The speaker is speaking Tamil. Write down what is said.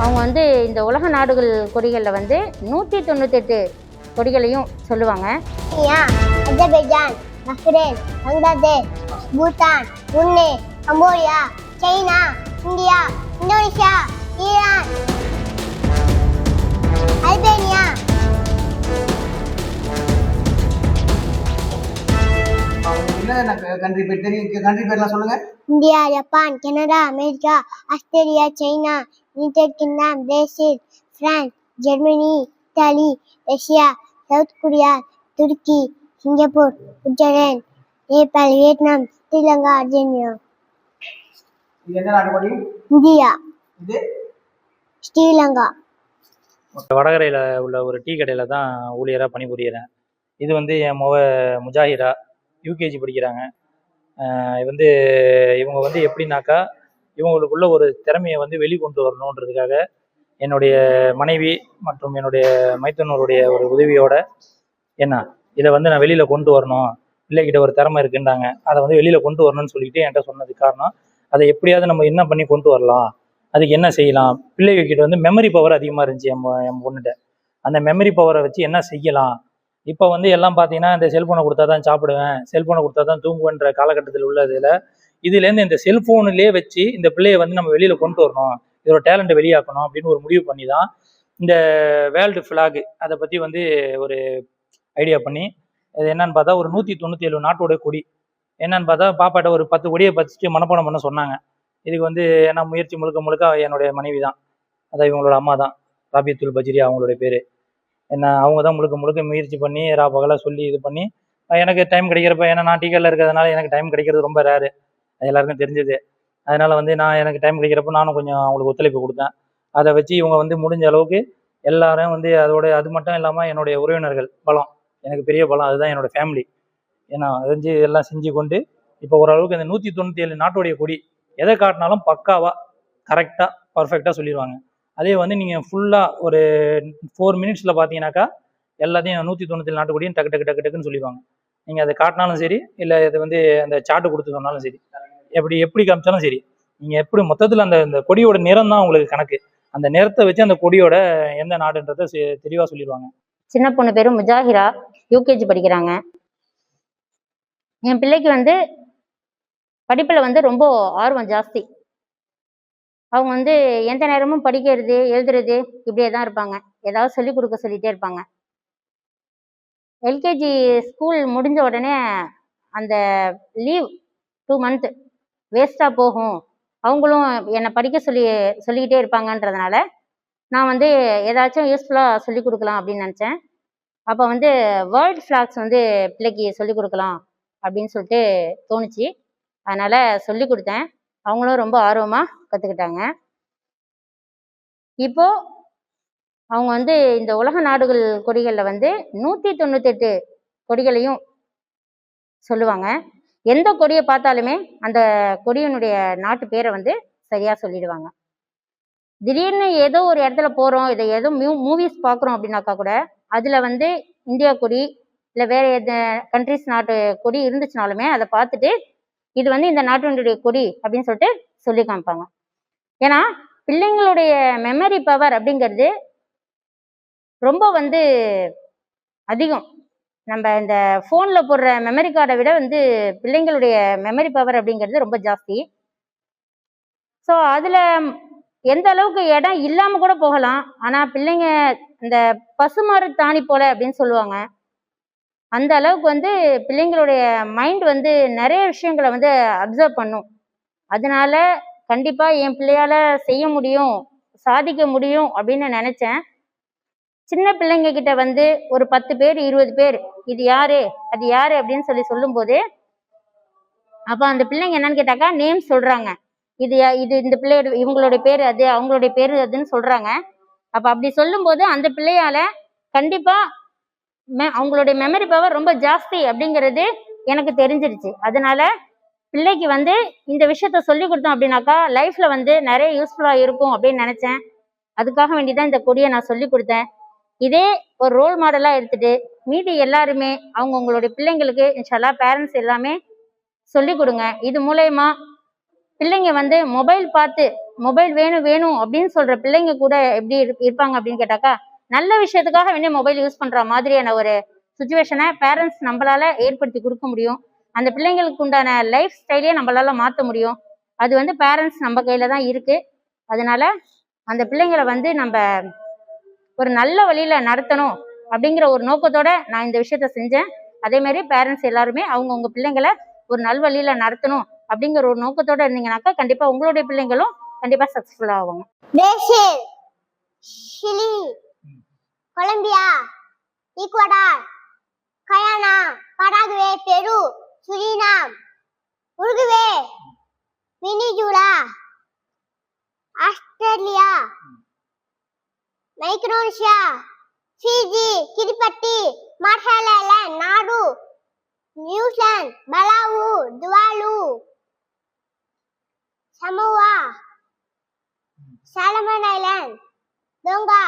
அவங்க வந்து இந்த உலக நாடுகள் கொடிகளில் வந்து 198 கொடிகளையும் சொல்லுவாங்க. Azerbaijan, Bahrain, Bangladesh, Bhutan, Brunei, Cambodia, China, India, Indonesia, Iran, Albania. India, Japan, Canada, America, Australia, China, United Kingdom, Brazil, France, Germany, Italy, Russia, South Korea, துருக்கி, Singapore, Switzerland, Nepal, Vietnam, Sri Lanka, Argentina. India, Sri Lanka. வடகரையில் உள்ள ஒரு டீ கடையில் தான் ஊழியராக பணிபுரிகிறேன். இது வந்து என் முஜாஹிரா, யூகேஜி படிக்கிறாங்க. வந்து இவங்க வந்து எப்படின்னாக்கா, இவங்களுக்குள்ள ஒரு திறமையை வந்து வெளிக்கொண்டு வரணுன்றதுக்காக என்னுடைய மனைவி மற்றும் என்னுடைய மைத்துனருடைய ஒரு உதவியோட இதை வந்து நான் வெளியில் கொண்டு வரணும், பிள்ளைகிட்ட ஒரு திறமை இருக்குன்றாங்க, அதை வந்து வெளியில் கொண்டு வரணும்னு சொல்லிட்டு என்கிட்ட சொன்னதுக்கு காரணம், அதை எப்படியாவது நம்ம என்ன பண்ணி கொண்டு வரலாம், அதுக்கு என்ன செய்யலாம். பிள்ளைகிட்ட வந்து மெமரி பவர் அதிகமாக இருந்துச்சு என் பொண்ணுகிட்ட. அந்த மெமரி பவரை வச்சு என்ன செய்யலாம். இப்போ வந்து எல்லாம் பார்த்தீங்கன்னா இந்த செல்ஃபோனை கொடுத்தா தான் சாப்பிடுவேன், செல்ஃபோனை கொடுத்தா தான் தூங்குவேன்ற காலகட்டத்தில் உள்ளதில் இதுலேருந்து இந்த செல்ஃபோனுலேயே வச்சு இந்த பிள்ளையை வந்து நம்ம வெளியில் கொண்டு வரணும், இதோட டேலண்ட்டை வெளியாக்கணும் அப்படின்னு ஒரு முடிவு பண்ணி தான் இந்த வேர்ல்டு ஃப்ளாக் அதை பற்றி வந்து ஒரு ஐடியா பண்ணி, இது என்னன்னு பார்த்தா ஒரு 197 நாட்டோட கொடி என்னன்னு பார்த்தா பாப்பாட்ட ஒரு 10 கொடியை பறிச்சுட்டு மனப்பாடம் பண்ண சொன்னாங்க. இதுக்கு வந்து ஏன்னா முயற்சி முழுக்க என்னுடைய மனைவி தான், அதான் இவங்களோட அம்மா தான், ராபியத்துல் பஜ்ரி அவங்களுடைய பேர். அவங்க தான் முழுக்க முயற்சி பண்ணி பகலாக சொல்லி இது பண்ணி எனக்கு டைம் கிடைக்கிறப்ப, ஏன்னா நான் டீக்கரில் இருக்கிறதுனால எனக்கு டைம் கிடைக்கிறது ரொம்ப ரேரு, அது எல்லாருக்கும் தெரிஞ்சது. அதனால் வந்து எனக்கு டைம் கிடைக்கிறப்ப நானும் கொஞ்சம் அவங்களுக்கு ஒத்துழைப்பு கொடுத்தேன். அதை வச்சு இவங்க வந்து முடிஞ்ச அளவுக்கு எல்லாரும் வந்து அது மட்டும் இல்லாமல் என்னுடைய உறவினர்கள் பலம் எனக்கு பெரிய பலம், அதுதான் என்னோடய ஃபேமிலி. ஏன்னா அது எல்லாம் செஞ்சு கொண்டு இப்போ ஓரளவுக்கு இந்த 197 நாட்டுடைய கொடி எதை காட்டினாலும் பக்காவாக கரெக்டாக பர்ஃபெக்டாக சொல்லிடுவாங்க. அதே வந்து நீங்கள் ஃபுல்லாக ஒரு 4 மினிட்ஸில் பார்த்தீங்கன்னாக்கா எல்லாத்தையும் 197 நாட்டு கொடியும் டக்குன்னு சொல்லிடுவாங்க. நீங்கள் அதை காட்டினாலும் சரி, இல்லை இது வந்து அந்த சார்ட்டு கொடுத்து சொன்னாலும் சரி, எப்படி காமிச்சாலும் சரி, நீங்கள் எப்படி மொத்தத்தில் அந்த கொடியோட நிறம் தான் உங்களுக்கு கணக்கு. அந்த நிறத்தை வச்சு அந்த கொடியோட எந்த நாடுன்றதை தெளிவாக சொல்லிடுவாங்க. சின்ன பொண்ணு பேரும் முஜாஹிரா, யூகேஜி படிக்கிறாங்க. என் பிள்ளைக்கு வந்து படிப்பில் வந்து ரொம்ப ஆர்வம் ஜாஸ்தி. அவங்க வந்து எந்த நேரமும் படிக்கிறது எழுதுறது இப்படியே தான் இருப்பாங்க, ஏதாவது சொல்லிக் கொடுக்க சொல்லிகிட்டே இருப்பாங்க. எல்கேஜி ஸ்கூல் முடிஞ்ச உடனே அந்த லீவ் 2 மந்த் வேஸ்ட்டாக போகும், அவங்களும் என்னை படிக்க சொல்லிக்கிட்டே இருப்பாங்கன்றதுனால நான் வந்து ஏதாச்சும் யூஸ்ஃபுல்லாக சொல்லிக் கொடுக்கலாம் அப்படின்னு நினச்சேன். அப்போ வந்து வேர்ல்ட் ஃப்ளாக்ஸ் வந்து பிள்ளைக்கு சொல்லிக் கொடுக்கலாம் அப்படின்னு சொல்லிட்டு தோணுச்சு. அதனால் சொல்லி கொடுத்தேன். அவங்களும் ரொம்ப ஆர்வமாக கற்றுக்கிட்டாங்க. இப்போது அவங்க வந்து இந்த உலக நாடுகள் கொடிகளில் வந்து 198 கொடிகளையும் சொல்லுவாங்க. எந்த கொடியை பார்த்தாலுமே அந்த கொடியினுடைய நாட்டு பேரை வந்து சரியாக சொல்லிடுவாங்க. திடீர்னு ஏதோ ஒரு இடத்துல போகிறோம், இதை ஏதோ மூவிஸ் பார்க்குறோம் அப்படின்னாக்கா கூட அதில் வந்து இந்தியா கொடி இல்லை வேறு எந்த கண்ட்ரிஸ் நாட்டு கொடி இருந்துச்சுனாலுமே அதை பார்த்துட்டு இது வந்து இந்த நாட்டினுடைய கொடி அப்படின்னு சொல்லிட்டு சொல்லி காமிப்பாங்க. ஏன்னா பிள்ளைங்களுடைய மெமரி பவர் அப்படிங்கிறது ரொம்ப வந்து அதிகம். நம்ம இந்த ஃபோனில் போடுற மெமரி கார்டை விட வந்து பிள்ளைங்களுடைய மெமரி பவர் அப்படிங்கிறது ரொம்ப ஜாஸ்தி. ஸோ அதில் எந்த அளவுக்கு இடம் இல்லாமல் கூட போகலாம், ஆனால் பிள்ளைங்க இந்த பசுமாறு தாணி போல அப்படின்னு சொல்லுவாங்க, அந்த அளவுக்கு வந்து பிள்ளைங்களுடைய மைண்ட் வந்து நிறைய விஷயங்களை வந்து அப்சர்வ் பண்ணும். அதனால கண்டிப்பாக என் பிள்ளையால் செய்ய முடியும், சாதிக்க முடியும் அப்படின்னு நினச்சேன். சின்ன பிள்ளைங்க கிட்ட வந்து ஒரு 10 பேர் 20 பேர் இது யாரு அது யாரு அப்படின்னு சொல்லும்போது அப்போ அந்த பிள்ளைங்க என்னன்னு கேட்டாக்கா நேம் சொல்கிறாங்க. இது இந்த பிள்ளையோட இவங்களுடைய பேர் அது, அவங்களுடைய பேர் அதுன்னு சொல்கிறாங்க. அப்போ அப்படி சொல்லும்போது அந்த பிள்ளையால் கண்டிப்பாக அவங்களுடைய மெமரி பவர் ரொம்ப ஜாஸ்தி அப்படிங்கிறது எனக்கு தெரிஞ்சிருச்சு. அதனால பிள்ளைக்கு வந்து இந்த விஷயத்த சொல்லி கொடுத்தோம் அப்படின்னாக்கா லைஃப்பில் வந்து நிறைய யூஸ்ஃபுல்லாக இருக்கும் அப்படின்னு நினச்சேன். அதுக்காக வேண்டிதான் இந்த கொடியை நான் சொல்லி கொடுத்தேன். இதே ஒரு ரோல் மாடலாக எடுத்துகிட்டு மீதி எல்லாருமே அவங்கவுங்களுடைய பிள்ளைங்களுக்கு இன்ஷால்லா பேரண்ட்ஸ் எல்லாமே சொல்லி கொடுங்க. இது மூலயமா பிள்ளைங்க வந்து மொபைல் பார்த்து மொபைல் வேணும் வேணும் அப்படின்னு சொல்ற பிள்ளைங்க கூட எப்படி இருப்பாங்க அப்படின்னு கேட்டாக்கா, நல்ல விஷயத்துக்காக வேண்டிய மொபைல் யூஸ் பண்ற மாதிரியான ஒரு சுச்சுவேஷனை பேரண்ட்ஸ் நம்மளால ஏற்படுத்தி கொடுக்க முடியும். அந்த பிள்ளைங்களுக்கு உண்டான லைஃப் ஸ்டைலே நம்மளால மாற்ற முடியும். அது வந்து பேரண்ட்ஸ் நம்ம கையில தான் இருக்கு. அதனால அந்த பிள்ளைங்களை வந்து நம்ம ஒரு நல்ல வழியில நடத்தணும் அப்படிங்கிற ஒரு நோக்கத்தோட நான் இந்த விஷயத்த செஞ்சேன். அதே மாதிரி பேரண்ட்ஸ் எல்லாருமே அவங்கவுங்க பிள்ளைங்களை ஒரு நல் வழியில நடத்தணும் அப்படிங்கிற ஒரு நோக்கத்தோட இருந்தீங்கன்னாக்கா கண்டிப்பா உங்களுடைய பிள்ளைங்களும் கண்டிப்பா சக்சஸ்ஃபுல்லா ஆவாங்க. Brazil, Chile, Colombia, Ecuador, Guyana, Paraguay, Peru, Suriname, Uruguay, Venezuela, Australia, Micronesia, Fiji, Kiribati, Marshall island, நாடு, New Zealand, Palau, Tuvalu, Samoa, Solomon island, Tonga,